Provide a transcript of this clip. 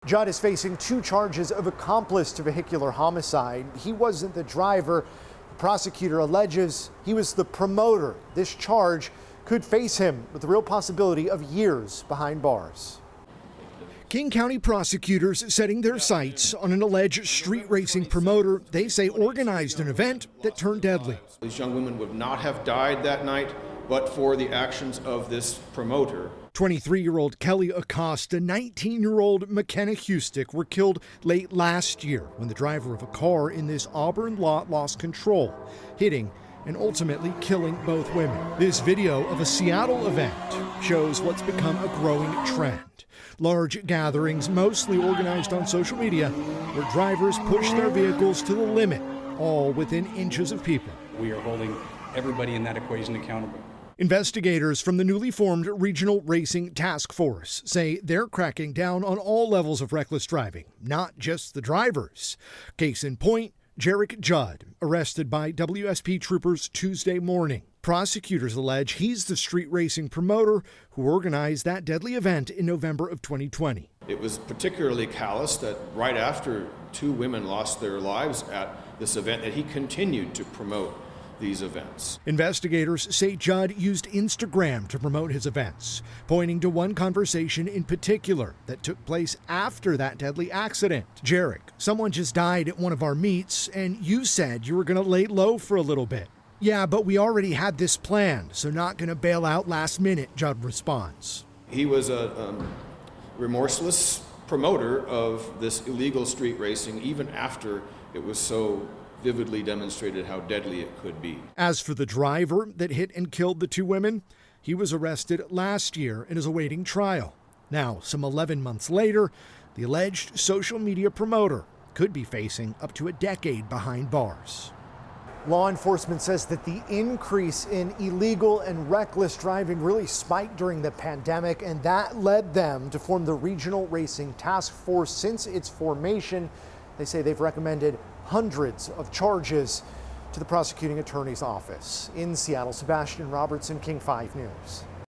Judd is facing 2 charges of accomplice to vehicular homicide. He wasn't the driver. The prosecutor alleges he was the promoter. This charge could face him with the real possibility of years behind bars. King County prosecutors setting their sights on an alleged street racing promoter they say organized an event that turned deadly. These young women would not have died that night but for the actions of this promoter. 23-year-old Kelly Acosta, 19-year-old McKenna Hustick were killed late last year when the driver of a car in this Auburn lot lost control, hitting and ultimately killing both women. This video of a Seattle event shows what's become a growing trend. Large gatherings, mostly organized on social media, where drivers push their vehicles to the limit, all within inches of people. We are holding everybody in that equation accountable. Investigators from the newly formed Regional Racing Task Force say they're cracking down on all levels of reckless driving, not just the drivers. Case in point, Jarek Judd, arrested by WSP troopers Tuesday morning. Prosecutors allege he's the street racing promoter who organized that deadly event in November of 2020. It was particularly callous that right after 2 women lost their lives at this event that he continued to promote these events. Investigators say Judd used Instagram to promote his events, pointing to one conversation in particular that took place after that deadly accident. Jarek, someone just died at one of our meets, and you said you were going to lay low for a little bit. Yeah, but we already had this planned, so not going to bail out last minute, Judd responds. He was a remorseless promoter of this illegal street racing, even after it was so vividly demonstrated how deadly it could be. As for the driver that hit and killed the 2 women, he was arrested last year and is awaiting trial. Now, some 11 months later, the alleged social media promoter could be facing up to a decade behind bars. Law enforcement says that the increase in illegal and reckless driving really spiked during the pandemic, and that led them to form the Regional Racing Task Force. Since its formation, they say they've recommended hundreds of charges to the prosecuting attorney's office. In Seattle, Sebastian Robertson, King 5 News.